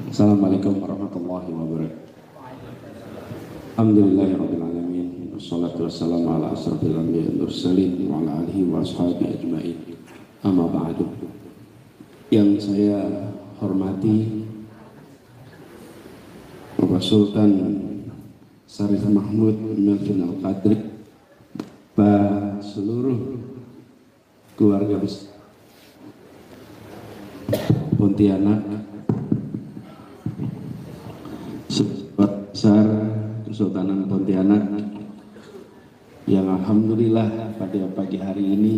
Assalamualaikum warahmatullahi wabarakatuh. Alhamdulillahirrahmanirrahim. Wassalatu wassalamu ala asrafil anbiya wal mursalin wa ala alihi wa ashabihi ajma'in. Amma ba'du. Yang saya hormati Bapak Sultan Syarif Mahmud Melvin Al-Qadri, seluruh keluarga besar Pontianak, besar Kesultanan Pontianak yang alhamdulillah pada pagi hari ini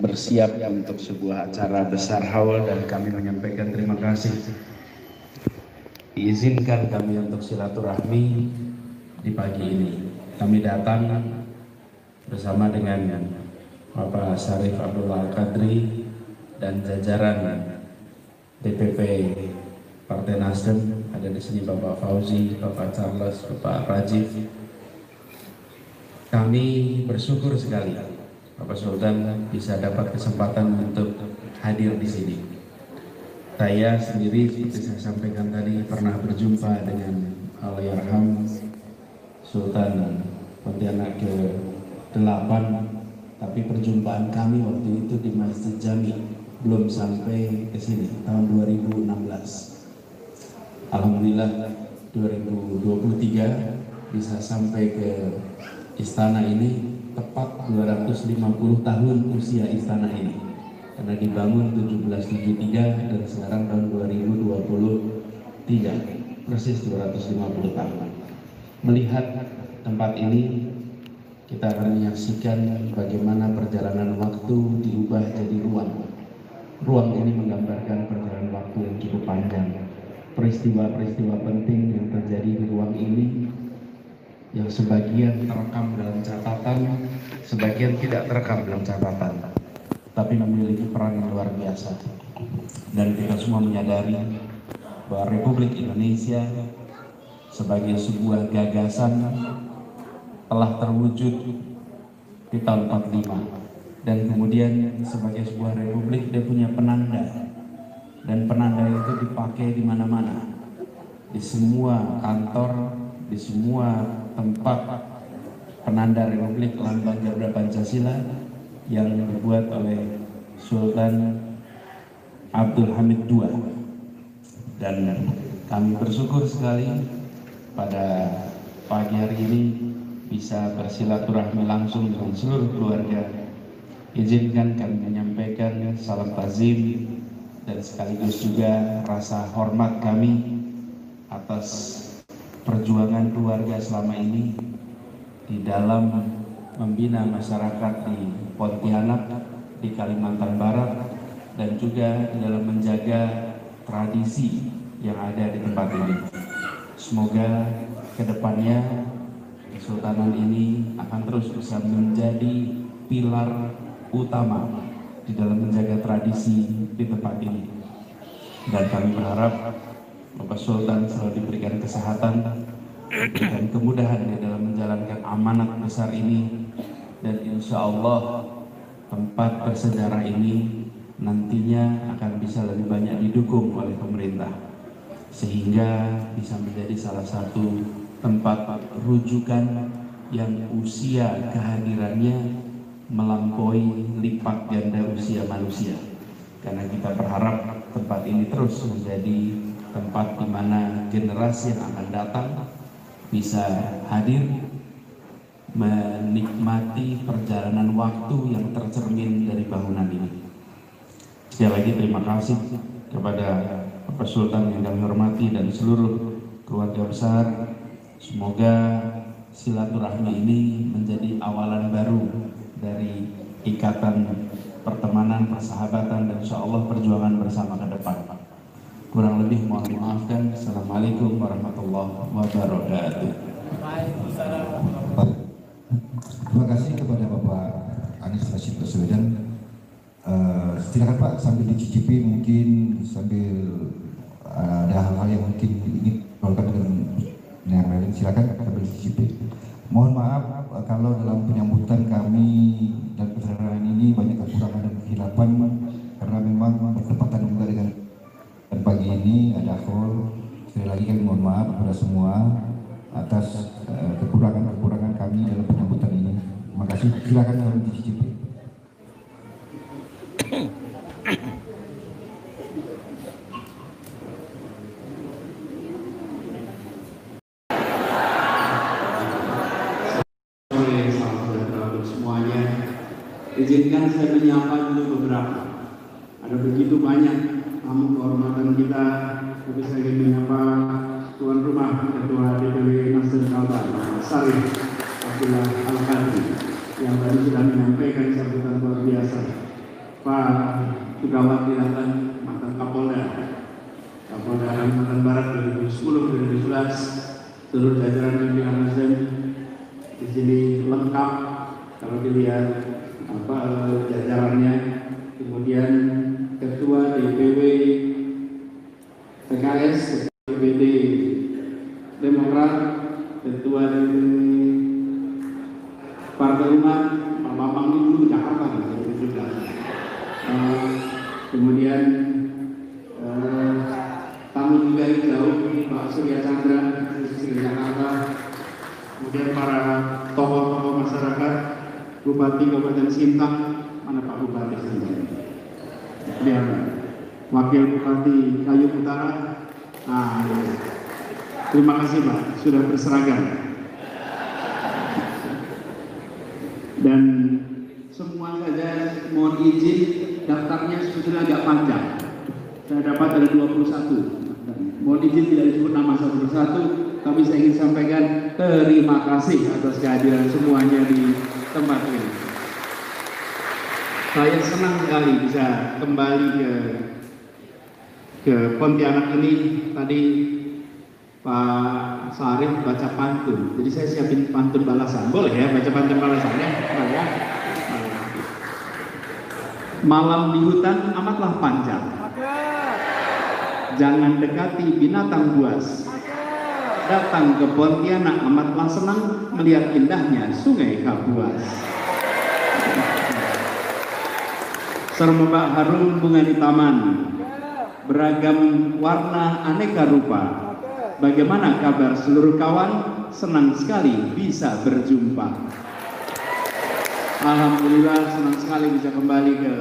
bersiap untuk sebuah acara besar haul, dan kami menyampaikan terima kasih. Izinkan kami untuk silaturahmi di pagi ini. Kami datang bersama dengan Bapak Syarif Abdullah Al-Qadri dan jajaran DPP Partai Nasdem. Ada di sini Bapak Fauzi, Bapak Charles, Bapak Rajif. Kami bersyukur sekali Bapak Sultan bisa dapat kesempatan untuk hadir di sini. Saya sendiri seperti saya sampaikan tadi pernah berjumpa dengan Allahyarham Sultan Pontianak ke-8, tapi perjumpaan kami waktu itu di Masjid Jami, belum sampai ke sini tahun 2016. Alhamdulillah 2023 bisa sampai ke istana ini tepat 250 tahun usia istana ini, karena dibangun 1773 dan sekarang tahun 2023, persis 250 tahun. Melihat tempat ini, kita akan menyaksikan bagaimana perjalanan waktu diubah jadi ruang. Ruang ini menggambarkan perjalanan waktu yang cukup panjang. Peristiwa-peristiwa penting yang terjadi di ruang ini, yang sebagian terekam dalam catatan, sebagian tidak terekam dalam catatan, tapi memiliki peran yang luar biasa. Dan kita semua menyadari bahwa Republik Indonesia sebagai sebuah gagasan telah terwujud di tahun 45, dan kemudian sebagai sebuah republik dia punya penanda, dan penanda itu dipakai di mana-mana, di semua kantor, di semua tempat penanda republik, lambang Garuda Pancasila yang dibuat oleh Sultan Abdul Hamid II. Dan kami bersyukur sekali pada pagi hari ini bisa bersilaturahmi langsung dengan seluruh keluarga. Izinkan kami menyampaikan salam tazim dan sekaligus juga rasa hormat kami atas perjuangan keluarga selama ini di dalam membina masyarakat di Pontianak, di Kalimantan Barat, dan juga di dalam menjaga tradisi yang ada di tempat ini. Semoga kedepannya Kesultanan ini akan terus bisa menjadi pilar utama di dalam menjaga tradisi di tempat ini. Dan kami berharap Bapak Sultan selalu diberikan kesehatan dan kemudahan di dalam menjalankan amanat besar ini, dan insya Allah tempat bersejarah ini nantinya akan bisa lebih banyak didukung oleh pemerintah, sehingga bisa menjadi salah satu tempat rujukan yang usia kehadirannya melampaui lipat ganda usia manusia. Karena kita berharap tempat ini terus menjadi tempat di mana generasi yang akan datang bisa hadir menikmati perjalanan waktu yang tercermin dari bangunan ini. Sekali lagi terima kasih kepada Bapak Sultan yang kami hormati dan seluruh keluarga besar. Semoga silaturahmi ini menjadi awalan baru dari ikatan pertemanan, persahabatan, dan insya Allah perjuangan bersama ke depan. Kurang lebih mohon dimaafkan. Assalamualaikum warahmatullahi wabarakatuh. Terima kasih kepada Bapak Anies Rashid Baswedan. Silakan Pak, sambil dicicipi, mungkin sambil ada hal-hal yang mungkin ingin dilakukan dengan yang lain, silakan sambil dicicipi. Mohon maaf kalau dalam penyambutan kami dan persaudaraan ini banyak kekurangan dan kehilapan, karena memang bertepatan juga dengan pagi ini ada hall. Sekali lagi kami mohon maaf kepada semua atas kekurangan kami dalam penyambutan ini. Terima kasih. Silakan yang dicicipi. Semuanya, izinkan saya menyapa dulu beberapa. Ada begitu banyak tamu kehormatan kita, tapi saya ingin menyapa tuan rumah Ketua DPW Nasdem Kalbar, Sarif Abdullah Al-Qadri, yang tadi sudah menyampaikan sambutan luar biasa. Pak Sugawat Dilakan, mantan Kapolda Kalimantan Barat 2010-2011, seluruh jajaran pimpinan Nasdem di sini lengkap kalau dilihat jajarannya. Kemudian Ketua DPW PKS, Ketua DPD Demokrat, Ketua DPW Partai Umat, Pak Bambang ini dulu Jakarta juga. Kemudian tamu juga yang jauh, Pak Surya Chandra dari Jakarta. Kemudian para tokoh-tokoh masyarakat, Bupati Kabupaten Sintang, mana Pak Bupati Sintang? Lihat, Wakil Bupati Kayu Utara. Nah, terima kasih Pak, sudah berseragam. Dan semua saja mohon izin, daftarnya sudah agak panjang. Saya dapat ada 21. Mohon izin tidak disebut nama satu persatu, tapi saya ingin sampaikan terima kasih atas kehadiran semuanya di tempat ini. Saya senang sekali bisa kembali ke Pontianak ini. Tadi Pak Sarif baca pantun, jadi saya siapin pantun balasan. Boleh ya baca pantun balasannya? Ya. Malam di hutan amatlah panjang. Jangan dekati binatang buas. Datang ke Pontianak amatlah senang melihat indahnya Sungai Kapuas. Semerbak harum bunga di taman, beragam warna aneka rupa. Bagaimana kabar seluruh kawan? Senang sekali bisa berjumpa. Alhamdulillah senang sekali bisa kembali ke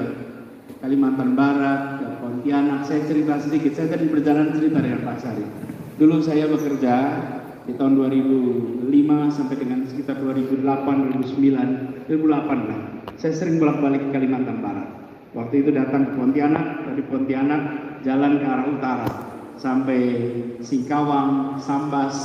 Kalimantan Barat, ke Pontianak. Saya cerita sedikit, saya tadi berjalan cerita dengan Pak Sarif. Dulu saya bekerja di tahun 2005 sampai dengan sekitar 2008 lah. Saya sering bolak-balik ke Kalimantan Barat. Waktu itu datang ke Pontianak, dari Pontianak jalan ke arah utara sampai Singkawang, Sambas,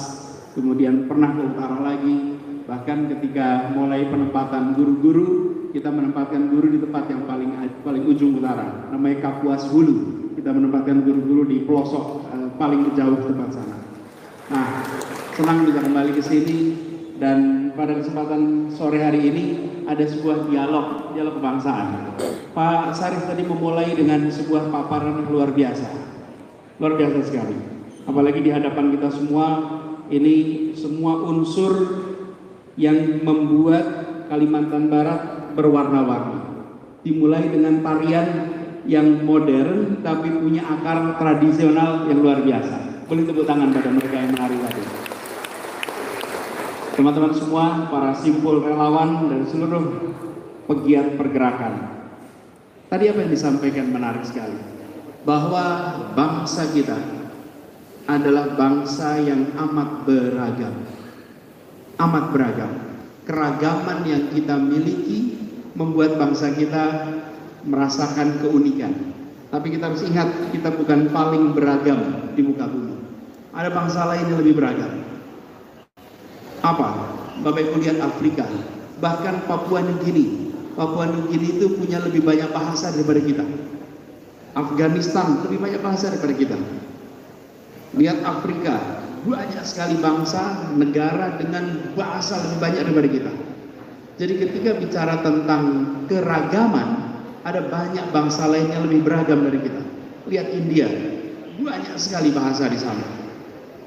kemudian pernah ke utara lagi. Bahkan ketika mulai penempatan guru-guru, kita menempatkan guru di tempat yang paling ujung utara, namanya Kapuas Hulu. Kita menempatkan guru-guru di pelosok paling jauh tempat sana. Nah, senang bisa kembali ke sini, dan pada kesempatan sore hari ini ada sebuah dialog kebangsaan. Pak Sarif tadi memulai dengan sebuah paparan yang luar biasa sekali. Apalagi di hadapan kita semua, ini semua unsur yang membuat Kalimantan Barat berwarna-warni. Dimulai dengan tarian yang modern tapi punya akar tradisional yang luar biasa. Boleh tepuk tangan pada mereka yang menari tadi. Teman-teman semua, para simpul relawan dan seluruh pegiat pergerakan. Tadi apa yang disampaikan menarik sekali. Bahwa bangsa kita adalah bangsa yang amat beragam. Amat beragam. Keragaman yang kita miliki membuat bangsa kita merasakan keunikan. Tapi kita harus ingat, kita bukan paling beragam di muka bumi. Ada bangsa lain yang lebih beragam. Apa? Bapak Ibu lihat Afrika, bahkan Papua Nugini. Papua Nugini itu punya lebih banyak bahasa daripada kita. Afghanistan lebih banyak bahasa daripada kita. Lihat Afrika, banyak sekali bangsa, negara dengan bahasa lebih banyak daripada kita. Jadi ketika bicara tentang keragaman, ada banyak bangsa lain yang lebih beragam dari kita. Lihat India, banyak sekali bahasa di sana.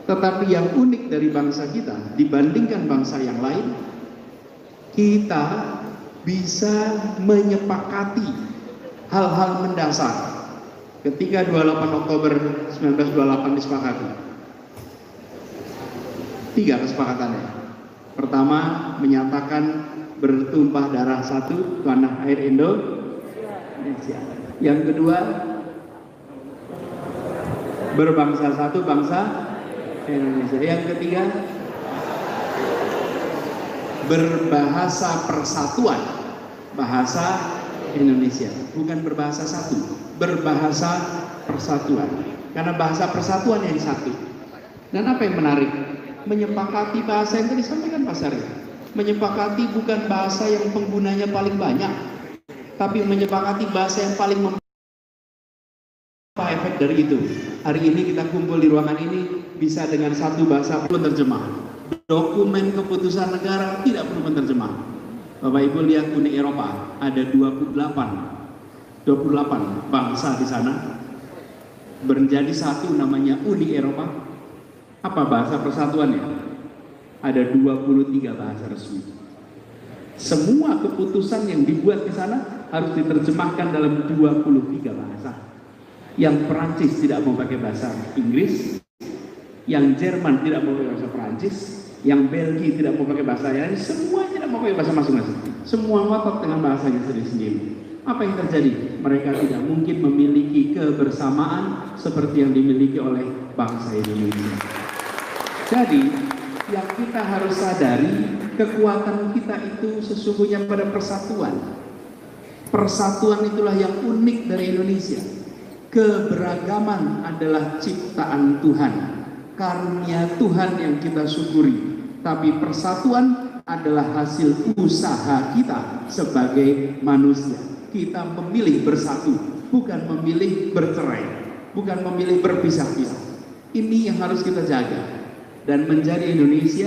Tetapi yang unik dari bangsa kita dibandingkan bangsa yang lain, kita bisa menyepakati hal-hal mendasar. ketika 28 Oktober 1928 disepakati. 3 kesepakatannya. Pertama, menyatakan bertumpah darah satu tanah air Indonesia. Yang kedua, berbangsa satu bangsa Indonesia. Yang ketiga, berbahasa persatuan bahasa Indonesia, bukan berbahasa satu, berbahasa persatuan, karena bahasa persatuan yang satu. Dan apa yang menarik, menyepakati bahasa yang tadi disampaikan Pak Sari, menyepakati bukan bahasa yang penggunanya paling banyak, tapi menyepakati bahasa yang paling apa efek dari itu. Hari ini kita kumpul di ruangan ini bisa dengan satu bahasa penerjemah. Dokumen keputusan negara tidak perlu penerjemah. Bapak Ibu lihat Uni Eropa, ada 28 bangsa di sana menjadi satu, namanya Uni Eropa. Apa bahasa persatuannya? Ada 23 bahasa resmi. Semua keputusan yang dibuat di sana harus diterjemahkan dalam 23 bahasa. Yang Perancis tidak mau pakai bahasa Inggris, yang Jerman tidak mau pakai bahasa Perancis, yang Belgia tidak mau pakai bahasa lain, semua tidak mau pakai bahasa masing-masing. Semua ngotot dengan bahasanya sendiri-sendiri. Apa yang terjadi? Mereka tidak mungkin memiliki kebersamaan seperti yang dimiliki oleh bangsa Indonesia. Jadi, yang kita harus sadari, kekuatan kita itu sesungguhnya pada persatuan. Persatuan itulah yang unik dari Indonesia. Keberagaman adalah ciptaan Tuhan, karunia Tuhan yang kita syukuri. Tapi persatuan adalah hasil usaha kita sebagai manusia. Kita memilih bersatu, bukan memilih bercerai, bukan memilih berpisah-pisah. Ini yang harus kita jaga. Dan menjadi Indonesia,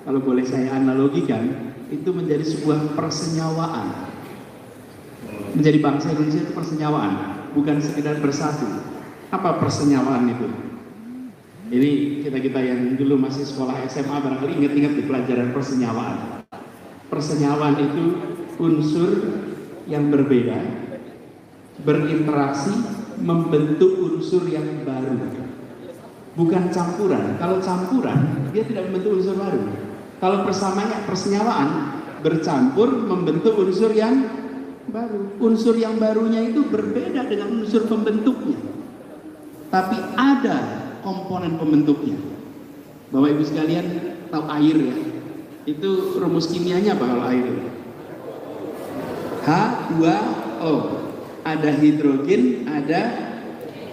kalau boleh saya analogikan, itu menjadi sebuah persenyawaan. Menjadi bangsa Indonesia itu persenyawaan, bukan sekedar bersatu. Apa persenyawaan itu? Ini kita yang dulu masih sekolah SMA barangkali ingat-ingat di pelajaran persenyawaan. Persenyawaan itu unsur yang berbeda berinteraksi membentuk unsur yang baru. Bukan campuran. Kalau campuran, dia tidak membentuk unsur baru. Kalau persenyawaan bercampur membentuk unsur yang baru. Unsur yang barunya itu berbeda dengan unsur pembentuknya. Tapi ada komponen pembentuknya. Bapak Ibu sekalian tahu air ya? Itu rumus kimianya apa kalau air itu? H2O. Ada hidrogen, ada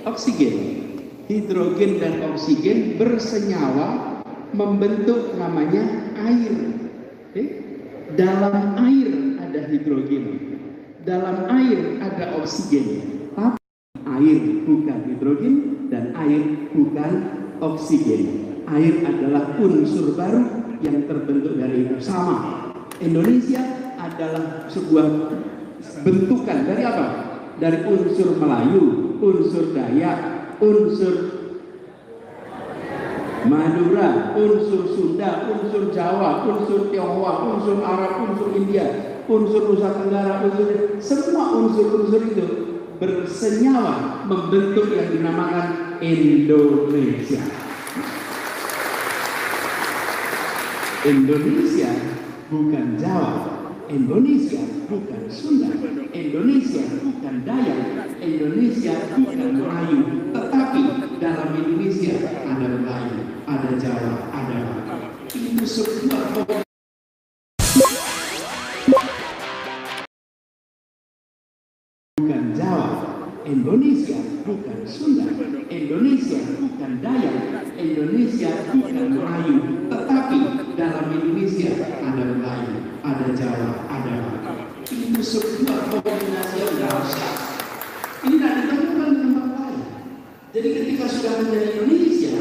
oksigen. Hidrogen dan oksigen bersenyawa membentuk namanya air. Dalam air ada hidrogen, dalam air ada oksigen. Tapi air bukan hidrogen dan air bukan oksigen. Air adalah unsur baru yang terbentuk dari itu. Sama, Indonesia adalah sebuah bentukan dari apa? Dari unsur Melayu, unsur Dayak, unsur Madura, unsur Sunda, unsur Jawa, unsur Tionghoa, unsur Arab, unsur India, unsur Nusa Tenggara, semua unsur-unsur itu bersenyawa membentuk yang dinamakan Indonesia. Indonesia bukan Jawa, Indonesia bukan Sunda, Indonesia bukan Dayak, Indonesia bukan Melayu, tetapi dalam Indonesia ada Melayu, ada Jawa, ada itu sebuah bukan Jawa, Indonesia bukan Sunda, Indonesia bukan Dayak, Indonesia bukan Melayu, tetapi dalam Indonesia ada Melayu, ada Jawa, ada itu sebuah kombinasi yang dahsyat. Ini tidak ditemukan di tempat lain. Jadi ketika sudah menjadi Indonesia,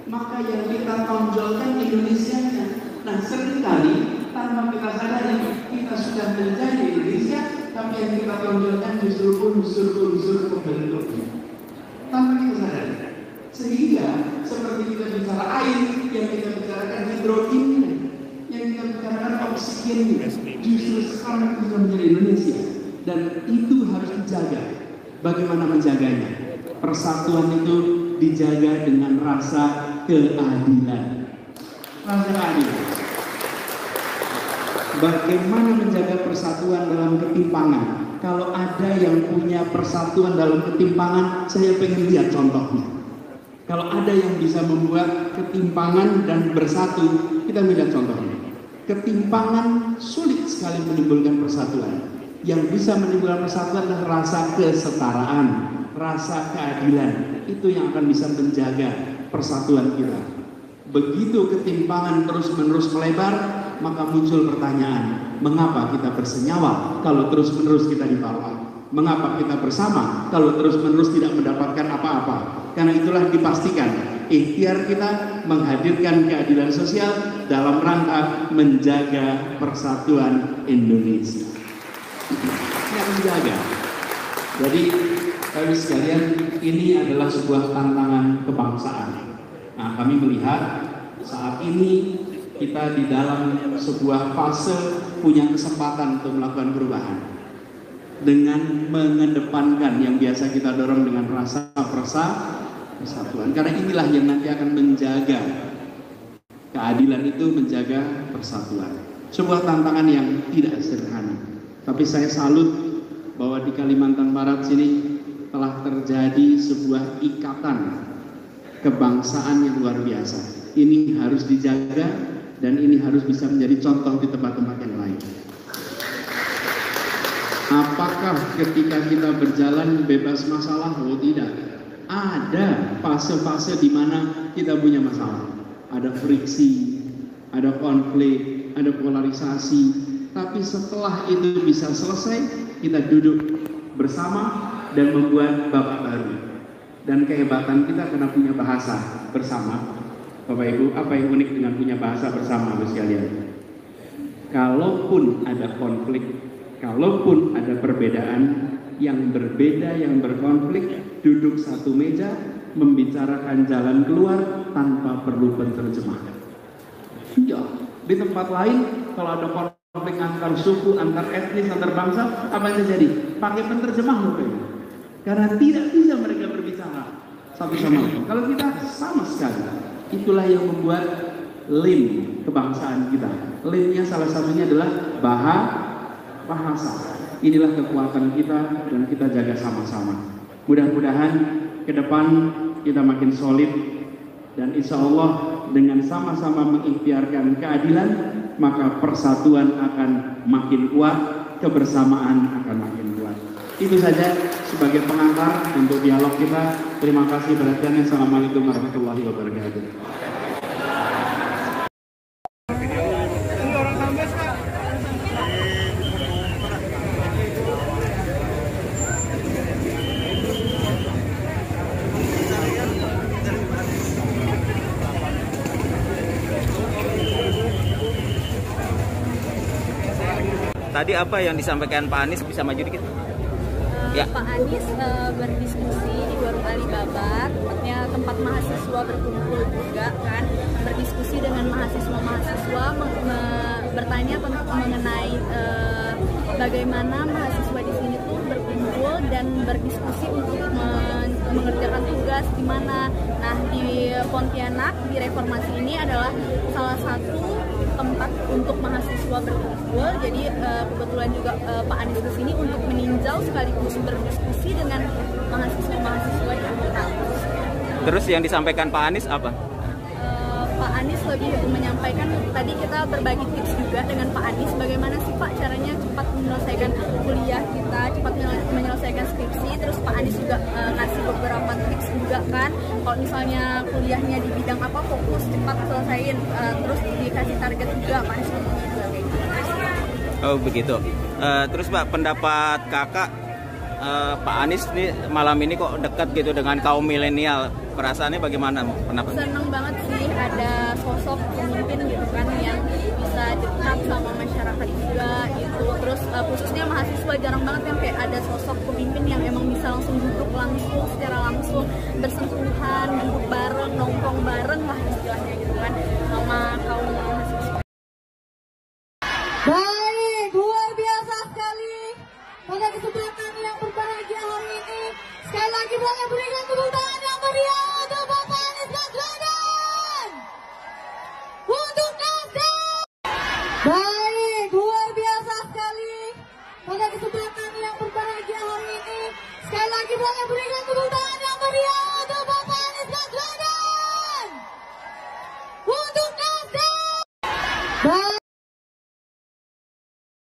maka yang kita tonjolkan Indonesianya. Nah, seringkali tanpa kita sadari kita sudah menjadi Indonesia, tapi yang kita tonjolkan justru unsur-unsur pembentuknya. Tanpa kita sadari. Sehingga seperti kita bicara air, yang kita bicarakan hidrogen, yang kita bicarakan oksigen, justru sekarang kita menjadi Indonesia. Dan itu harus dijaga. Bagaimana menjaganya? Persatuan itu dijaga dengan rasa keadilan. Rasa keadilan. Bagaimana menjaga persatuan dalam ketimpangan? Kalau ada yang punya persatuan dalam ketimpangan, saya pengen lihat contohnya. Kalau ada yang bisa membuat ketimpangan dan bersatu, kita lihat contohnya. Ketimpangan sulit sekali menimbulkan persatuan. Yang bisa menimbulkan persatuan adalah rasa kesetaraan, rasa keadilan. Itu yang akan bisa menjaga persatuan kita. Begitu ketimpangan terus-menerus melebar, maka muncul pertanyaan, mengapa kita bersenyawa kalau terus-menerus kita ditolak? Mengapa kita bersama kalau terus-menerus tidak mendapatkan apa-apa? Karena itulah dipastikan ikhtiar kita menghadirkan keadilan sosial dalam rangka menjaga persatuan Indonesia. Yang menjaga. Jadi, kami sekalian, ini adalah sebuah tantangan kebangsaan. Nah, kami melihat saat ini kita di dalam sebuah fase punya kesempatan untuk melakukan perubahan dengan mengedepankan yang biasa kita dorong dengan rasa persatuan, karena inilah yang nanti akan menjaga keadilan, itu menjaga persatuan. Sebuah tantangan yang tidak sederhana, tapi saya salut bahwa di Kalimantan Barat sini telah terjadi sebuah ikatan kebangsaan yang luar biasa. Ini harus dijaga dan ini harus bisa menjadi contoh di tempat-tempat yang lain. Apakah ketika kita berjalan bebas masalah? Oh tidak. Ada fase-fase di mana kita punya masalah. Ada friksi, ada konflik, ada polarisasi. Tapi setelah itu bisa selesai, kita duduk bersama dan membuat babak baru. Dan kehebatan kita karena punya bahasa bersama. Bapak Ibu, apa yang unik dengan punya bahasa bersama, Bapak sekalian? Kalaupun ada konflik, kalaupun ada perbedaan, yang berbeda, yang berkonflik, duduk satu meja, membicarakan jalan keluar tanpa perlu penerjemah. Ya, di tempat lain, kalau ada konflik antar suku, antar etnis, antar bangsa, apa yang terjadi? Pakai penerjemah mungkin. Karena tidak bisa mereka berbicara satu sama lain. Kalau kita sama sekali, itulah yang membuat lem kebangsaan kita. Lemnya salah satunya adalah bahasa. Inilah kekuatan kita dan kita jaga sama-sama. Mudah-mudahan ke depan kita makin solid dan insya Allah dengan sama-sama mengikhtiarkan keadilan, maka persatuan akan makin kuat, kebersamaan akan makin kuat. Itu saja sebagai pengantar untuk dialog kita. Terima kasih perhatiannya. Assalamualaikum warahmatullahi wabarakatuh. Tadi apa yang disampaikan Pak Anies, bisa maju dikit? Ya. Pak Anies berdiskusi di warung Alibaba, tempatnya tempat mahasiswa berkumpul juga kan, berdiskusi dengan mahasiswa bertanya tentang mengenai bagaimana mahasiswa di sini tuh berkumpul dan berdiskusi untuk mengerjakan tugas di mana. Nah, di Pontianak di Reformasi ini adalah salah satu tempat untuk mahasiswa berkumpul. Jadi kebetulan juga Pak Anies di sini untuk meninjau sekaligus berdiskusi dengan mahasiswa di kampus. Terus yang disampaikan Pak Anies apa? Pak Anies lebih menyampaikan, tadi kita berbagi tips juga dengan Pak Anies, bagaimana sih Pak caranya cepat menyelesaikan kuliah kita, cepat menyelesaikan skripsi. Terus Pak Anies juga ngasih beberapa tips juga kan, kalau misalnya kuliahnya di bidang apa, fokus cepat selesaiin, terus dikasih target juga Pak Anies juga kayak gitu. Oh begitu. Terus Pak, pendapat kakak, Pak Anies nih malam ini kok dekat gitu dengan kaum milenial, perasaannya bagaimana pendapatnya? Senang banget sih ada sosok pemimpin gitu kan yang bisa dekat sama masyarakat juga gitu. Terus khususnya mahasiswa jarang banget yang kayak ada sosok pemimpin yang emang bisa langsung duduk langsung, secara langsung bersentuhan, duduk bareng, nongkrong bareng lah istilahnya gitu kan, sama